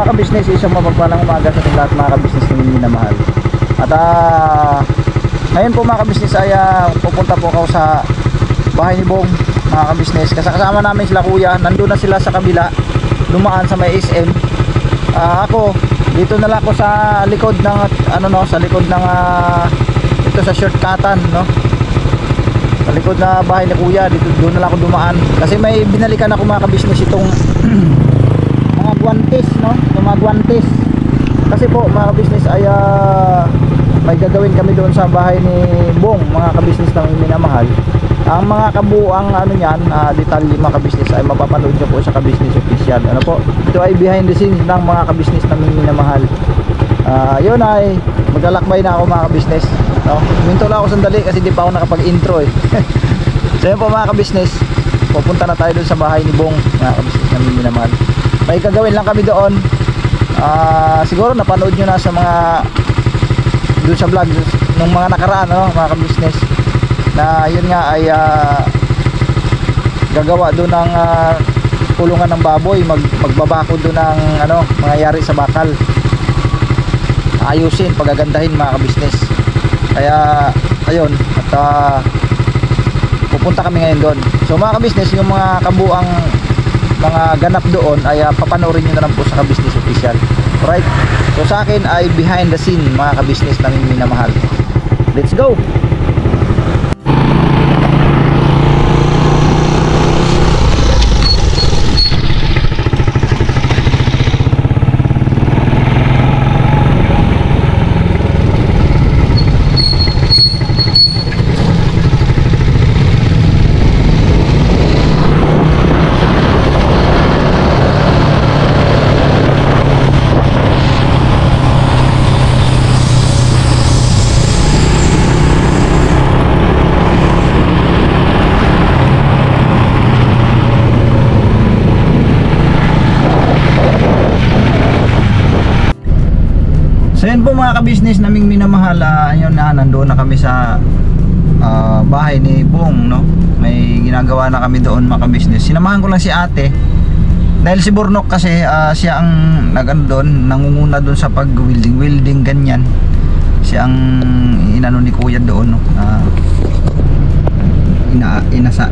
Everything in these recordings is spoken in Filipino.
mga ka-business, isang mapagpalang umaga sa ating lahat mga ka-business na minamahal. At ngayon po mga ka-business ay pupunta po ako sa bahay ni Bong mga ka-business. Kasama namin sila kuya, nandun na sila sa kabila, dumaan sa may SM. Ako dito na lang ako sa likod ng sa likod ng ito sa shortcutan, no, sa likod na bahay ni kuya. Dito doon na lang ako dumaan kasi may binalikan ako mga ka-business itong mga guantes, no, itong mga guantes kasi po mga ka-business ay may gagawin kami doon sa bahay ni Bong mga ka-business na minamahal. Ang mga kabuang niyan, detalye mga ka-business ay mapapanood nyo po sa ka-business official. Ano po, ito ay behind the scenes ng mga ka-business na minamahal. Yun ay maglalakbay na ako mga ka-business, no? Minto lang ako sandali kasi di pa ako nakapag-intro eh. So yun po mga ka-business, pupunta na tayo doon sa bahay ni Bong mga ka-business na minamahal. May gagawin lang kami doon. Siguro napanood nyo na sa mga doon sa vlog ng mga nakaraan, no, mga ka-business, na yun nga ay gagawa doon ng kulungan ng baboy, magbabako doon ng mangyayari sa bakal, ayusin, pagagandahin mga ka-business. Kaya ayun, at pupunta kami ngayon doon. So mga ka-business, yung mga kabuang mga ganap doon ay papanoorin nyo na lang po sa ka-business official. Alright, so sa akin ay behind the scene mga ka-business namin minamahal. Let's go! So yun po mga ka-business naming minamahal, yun na, nandoon na kami sa bahay ni Bong, no? May ginagawa na kami doon mga ka-business. Sinamahan ko lang si ate dahil si Burnok kasi siya ang doon, nangunguna doon sa pag-welding ganyan. Siya ang inano ni kuya doon, no?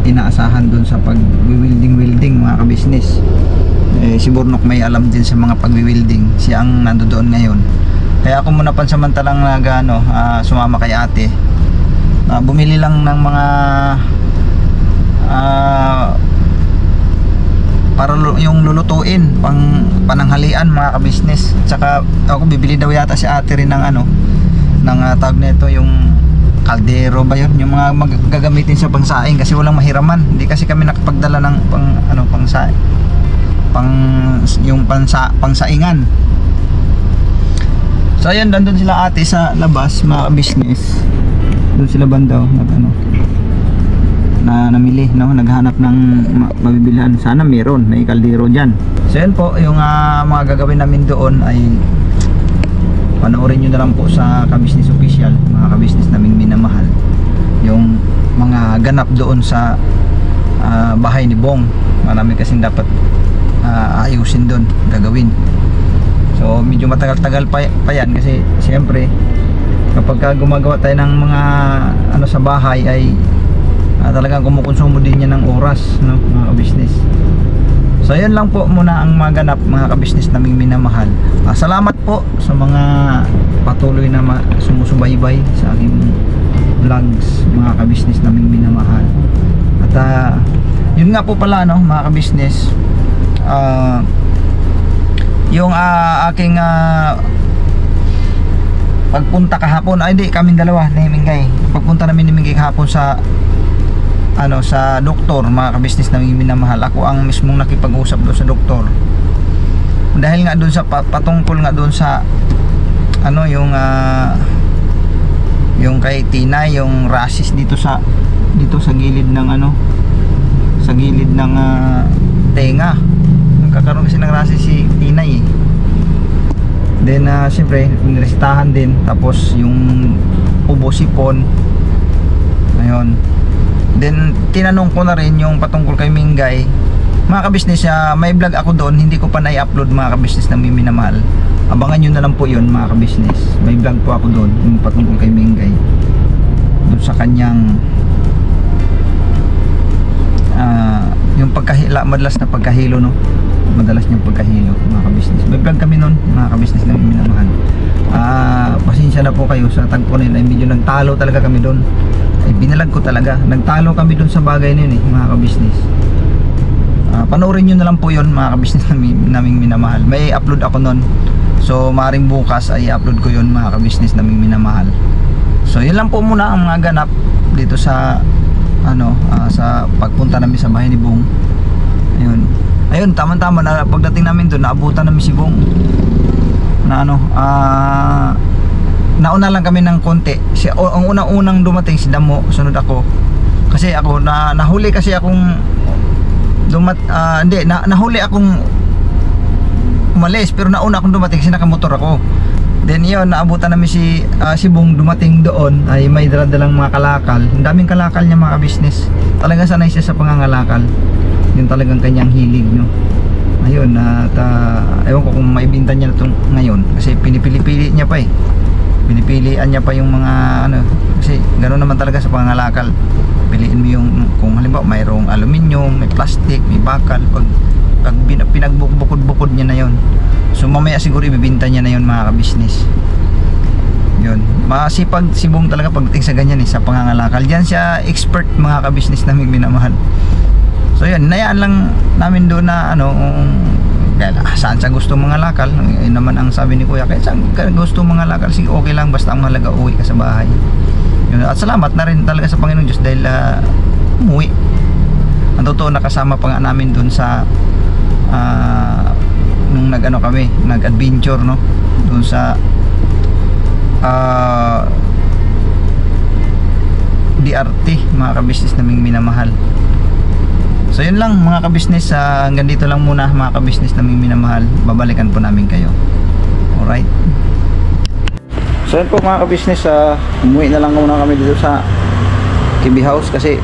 Inaasahan doon sa pag-welding mga ka-business. Si Burnok may alam din sa mga pag-welding, siya ang nandoon ngayon. Kaya ako muna pansamantalang sumama kay ate. Bumili lang ng mga para yung lulutuin pananghalian mga ka-business. Tsaka ako bibili daw yata si ate rin ng ng tawag nito, yung kaldero ba yun, yung mga gagamitin sa pangsaing kasi walang mahiraman. Hindi kasi kami nakapagdala ng pangsaingan. So ayan, nandun sila ate sa labas mga business. Doon sila bandaw namili, no, naghanap ng mabibilhan. Sana meron, may kaldero diyan. So ayan po yung mga gagawin namin doon ay panoorin nyo na lang po sa ka-business official mga ka-business naming minamahal. Yung mga ganap doon sa bahay ni Bong, marami kasing dapat ayusin doon, gagawin. So medyo matagal-tagal pa yan kasi siyempre kapag gumagawa tayo ng mga sa bahay ay talagang kumukonsumo din yan ng oras, no, mga ka-business. So yun lang po muna ang mga ganap mga ka-business naming minamahal. Salamat po sa mga patuloy na sumusubaybay sa aking vlogs mga ka-business naming minamahal. At yun nga po pala, no, mga ka-business, yung aking pagpunta kahapon, hindi, kaming dalawa ni Mingay, pagpunta namin ni Mingay kahapon sa sa doktor mga ka-business namin minamahal. Ako ang mismong nakipag-usap doon sa doktor dahil nga doon sa patungkol nga doon sa yung kay Tina, yung rashes dito sa gilid ng sa gilid ng tenga. Nagkakaroon kasi ng rashes si Tina eh. Then siyempre niresitahan din, tapos yung ubo, sipon, ayun. Then tinanong ko na rin yung patungkol kay Mingay Mga ka-business, may vlog ako doon, hindi ko pa na-upload mga ka-business na may minamahal. Abangan nyo na lang po yun mga ka-business. May vlog po ako doon, yung patungkol kay Mingay. Doon sa kanyang yung madalas na pagkahilo, no? Madalas niyang pagkahilo mga ka-business. May vlog kami noon mga ka-business na may minamahal. Pasensya na po kayo sa tagpo nila, medyo nagtalo talaga kami doon. Ay binalag ko talaga, nagtalo kami doon sa bagay na yun mga ka-business. Panoorin nyo na lang po yun mga ka-business naming minamahal. May upload ako nun, so maaaring bukas ay upload ko yun mga ka-business naming minamahal. So yun lang po muna ang mga ganap dito sa sa pagpunta namin sa bahay ni Bong. Ayun, tama-tama na pagdating namin doon, naabutan namin si Bong na nauna lang kami ng konti. Ang unang-unang dumating si Damo, sunod ako. Kasi ako nahuli kasi akong nahuli akong umalis, pero nauna akong dumating kasi nakamotor ako. Then yun, naabutan namin si Bong dumating doon, ay may daladalang mga kalakal. Ang daming kalakal niya mga business. Talagang sanay siya sa pangangalakal. Yun talagang kanyang hilig, no. Ayun, ewan ko kung maibinta niya na itong ngayon, kasi pinipili-pili niya pa pinipilian niya pa yung mga kasi ganoon naman talaga sa pangangalakal. Piliin mo yung, kung halimbawa mayroong aluminium, may plastic, may bakal, pag pinagbukod-bukod niya na yon. So mamaya siguro ibibinta niya na yon mga ka-business. Yun, masipag si Bong talaga pagdating sa ganyan sa pangangalakal. Diyan siya expert mga ka-business naming minamahal. So yun, nayaan lang namin doon na saan siya gusto mangalakal. Yun naman ang sabi ni Kuya, kahit saan gusto mangalakal, sige okay lang, basta ang mahalaga uwi ka sa bahay. Yun, at salamat na rin talaga sa Panginoon Diyos dahil umuwi. Ang totoo, nakasama pa nga namin doon sa nung nag-adventure, no? Doon sa DRT mga ka-business naming minamahal. So yun lang mga ka-business, hanggang dito lang muna mga ka-business naming minamahal. Babalikan po namin kayo. Alright. So yun po mga ka-business, umuwi na lang muna kami dito sa KB House kasi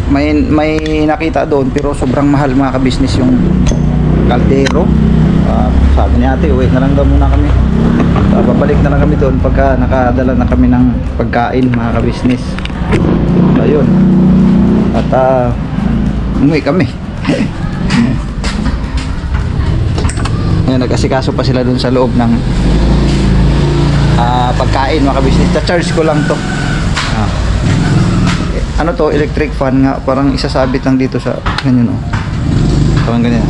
may nakita doon pero sobrang mahal mga ka-business yung kaldero. Sabi ni ate, uwi na lang daw muna kami. Babalik na lang kami doon pagka nakadala na kami ng pagkain mga ka-business. Ayun. At umuwi kami. Ngayon, nag-asikaso pa sila dun sa loob ng pagkain mga ka-business. Charge ko lang to. Ano to, electric fan nga, parang isasabit lang dito sa ganyan, oh. Parang ganyan.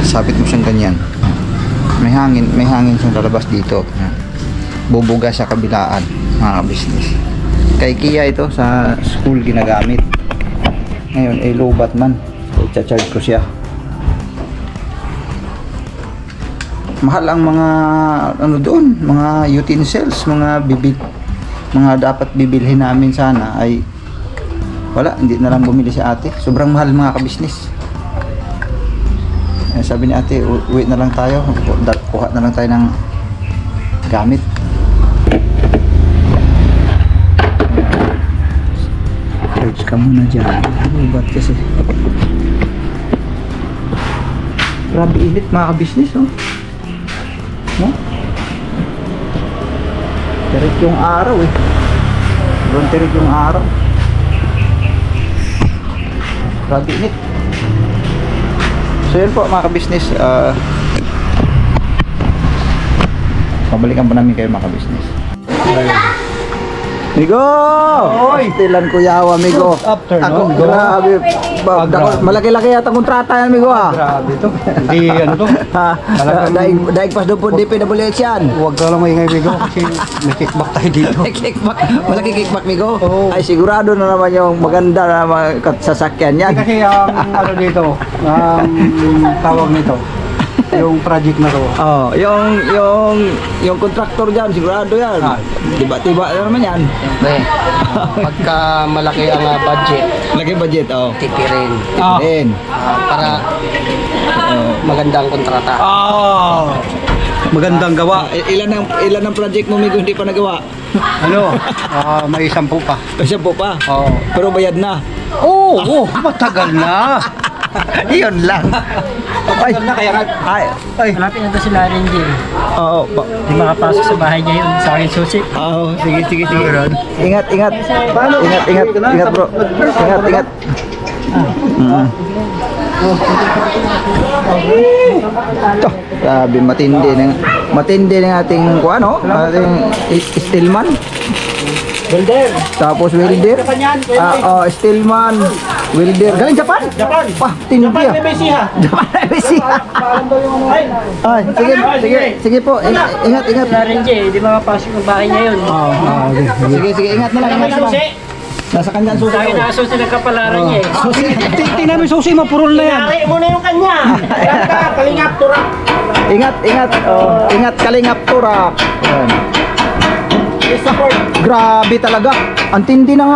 Sabit mo siyang ganyan. May hangin siyang lalabas dito. Bubuga sa kabilaan mga ka-business. Kay Kia ito, sa school ginagamit. Ngayon ay low bat man, i-charge ko siya. Mahal ang mga doon, mga utensils, mga dapat bibilhin namin sana ay wala, hindi na lang bumili si ate. Sobrang mahal mga ka-business. Sabi ni ate, uwi na lang tayo, kuha na lang tayo ng gamit. Charge ka muna dyan. Ba't kasi grabe init mga ka-business, oh. No? Tirik yung araw eh. Sobrang tirik yung araw. Grabe init. So yun po mga ka-business, pabalikan po namin kayo mga ka-business. Migo! Oy! Tilan ko yawa, Migo. Ako, grabe. Malaki-laki yata kontrata yan, Migo, ha? Grabe to. Hindi, ano to? Daig pas doon po, di PWH yan. Huwag ka lang maingay, Migo, kasi may kickback tayo dito. May kickback? Malaki kickback, Migo? Ay, sigurado na naman yung maganda na sasakyan yan. Kasi ang ano dito, tawag nito, yung project na to. Oh, yung contractor diyan sigurado yan. Tiba-tiba naman yan. Pagka malaki ang budget, laki budget, oh. tipirin. Para magandang kontrata. Magandang gawa. Ilan ang project mo, Migo, hindi pa nagawa? Ano? May 10 pa. May 10 pa? Oo. Pero bayad na. Oo, matagal na. Yun lang. Ay, ay. Malapit na daw sila rin dyan. Oo, Hindi makapasok sa bahay niya yun. Sa akin susi. Oo, sige. Ingat. Ingat bro. Ingat. Toh, grabe matindi ng ating ating Stillman. Welder. Tapos welder. Stillman, welder. Galing Japan? Wah, tindi ah. Mesiha. Japan na Mesiha. Ay, sige po. Ingat. Sila rin dyan. Hindi makapasok ng bahay niya yun. Sige, ingat na lang. Nasa kanya susi. Sa akin na susi ng kapalaran niya eh. Susi. Tingnan mo susi mo, purol na yan. Yari mo na yung kanya. Kalingap, turak. Ingat kalingap turak. Ayan. Grabe talaga. Ang tindi ng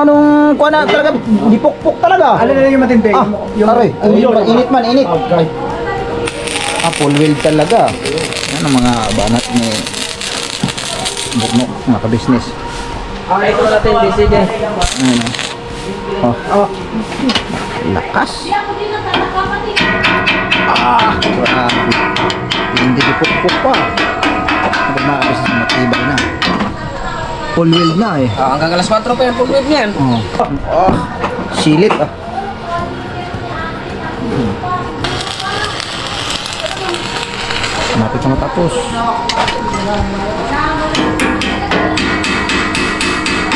talaga. Dipukpok talaga. Alin na yung matindi? Aray. Init man. Full wheel talaga. Yan ang mga banat ni Bukno, mga ka-business. Okay, ito natin, DCJ. Ayan. Lakas. Grabe. Hindi dipukpok pa. Mga ka-business, matibay na. Full wheel na eh. Hanggang alas 4 pa yung pag-wave niyan. Silit Napit na matapos.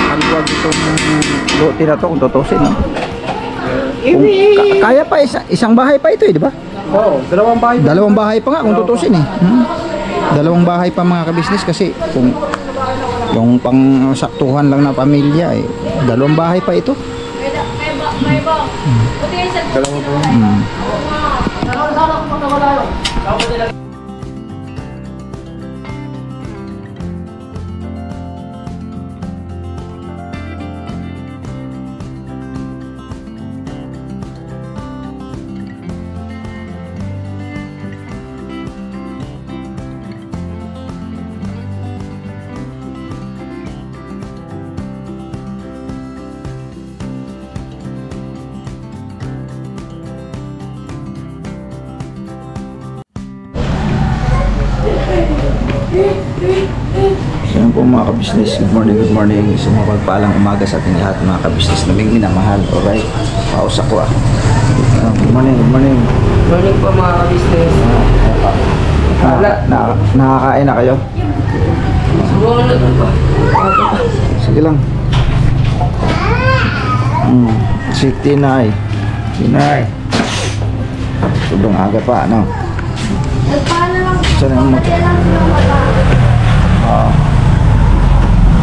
Ang wag itong lote na to kung tutusin. Kaya pa isang bahay pa ito di ba? Oo, dalawang bahay. Dalawang bahay pa nga kung tutusin Dalawang bahay pa mga ka-business kasi kung yung pang saktuhan lang na pamilya dalawang bahay pa ito. So yun po mga ka-business, good morning. Isang mapagpalang umaga sa ating lahat mga ka-business na may minamahal. Alright, pausa ko Good morning. Morning po mga ka-business. Nakakain na kayo? Subukan na ito pa. Sige lang. Si Tinay. Sobrang aga pa, ano? Saan yung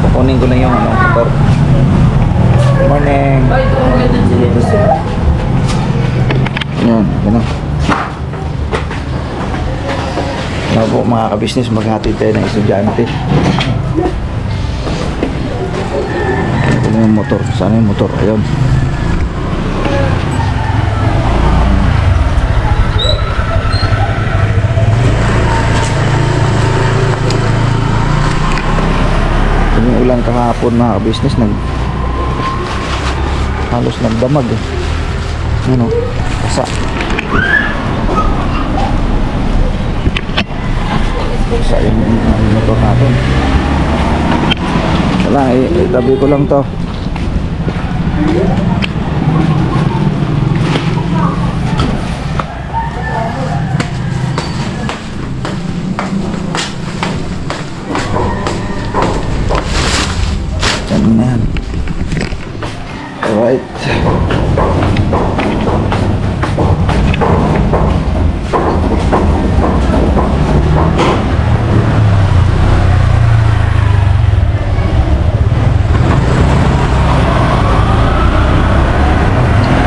kukunin ko lang yung motor. Good morning. Yan, gano'n. Ano po mga ka-business, maghatid tayo ng estudyante. Ito na yung motor. Sana yung motor? Ayun. Yung ulan kahapon mga ka-business halos nagdamag kasa yung motor natin. Wala, itabi ko lang to. Yan. Alright.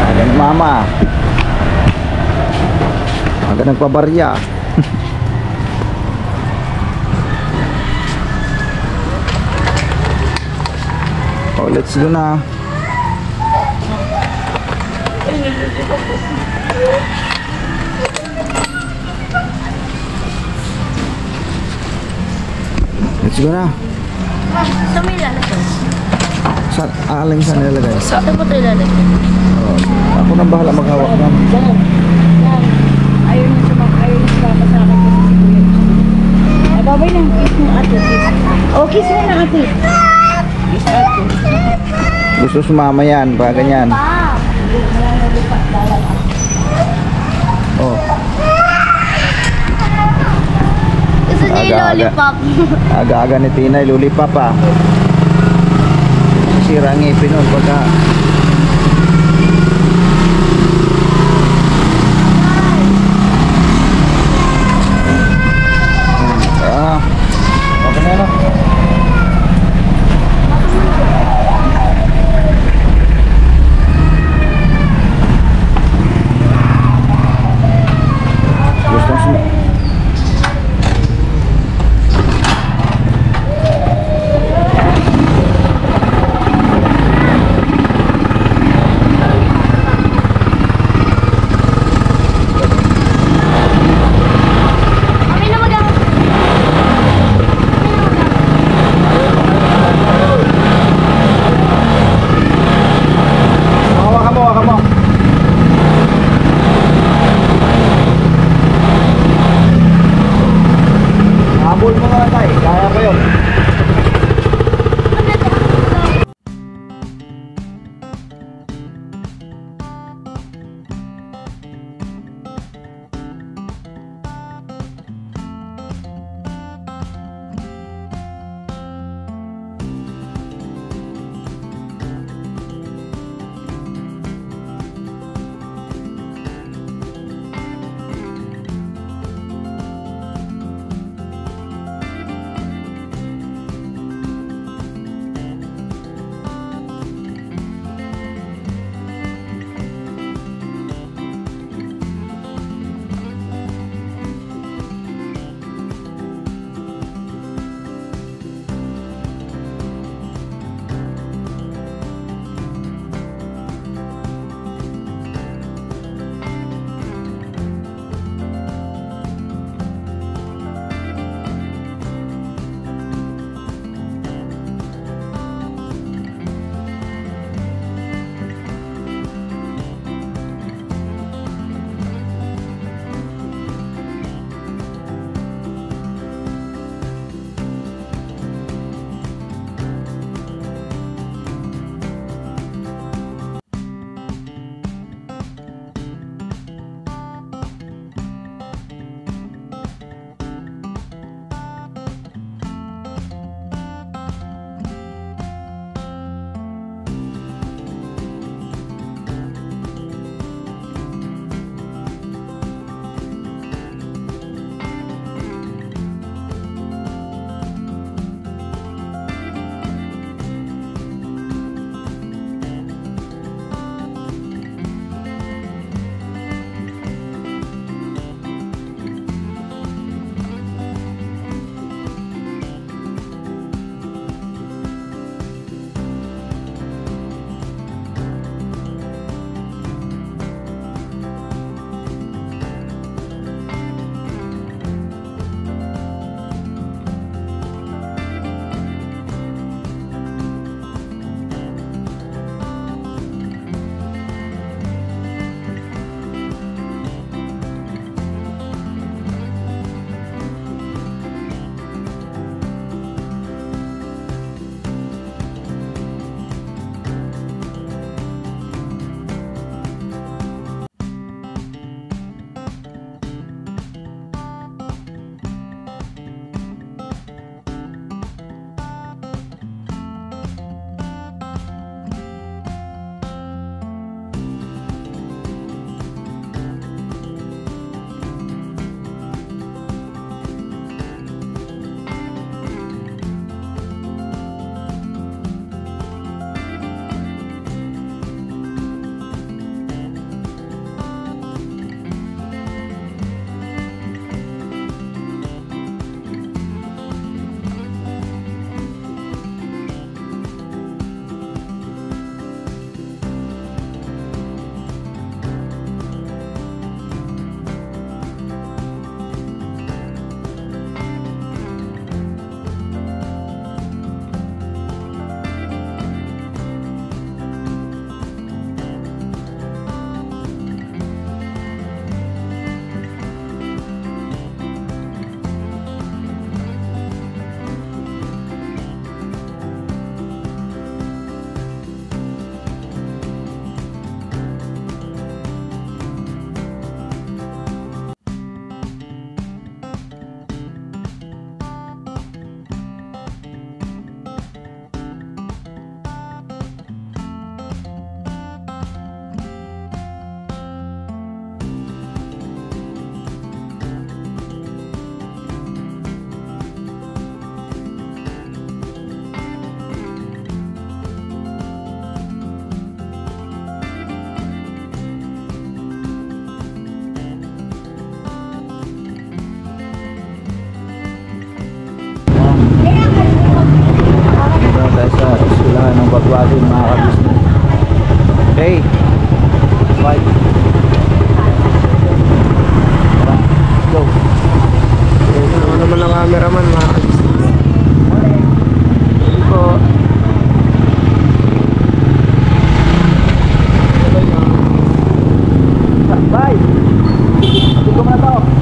Ayan mama. Agad nagpabarya. Oh, let's go na. Let's go na. Sa may lalagay. Saan nilalagay? Sa ito po ito ilalagay. Oh, ako nang bahala maghawak na. Ayaw niya sumama sa akin kasi si Kuya. Babay ng kiss mo ate. Kiss. Oh, kiss mo na ate. Kiss ate. Gusto sumama yan, pa ganyan. Oh, Gusto niya yung Aga-aga. lollipop. aga-aga ni Tina, lulipap pa. Sira ang ngipin nun pagka... Ah, okay na. Gusto sum... natin mga kabisnes. Okay. Bye. Go. Ano naman ang cameraman mga kabisnes. Hindi po. Bye. Tigong na to.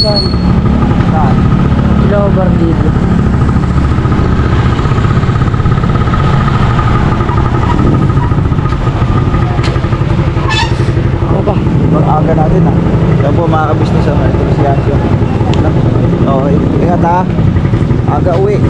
Saan? Saan? Lower dito. Ang aga natin ha. Yan po mga kabisnes, ito si Yansyo. Okay, ingat ha. Aga uwi.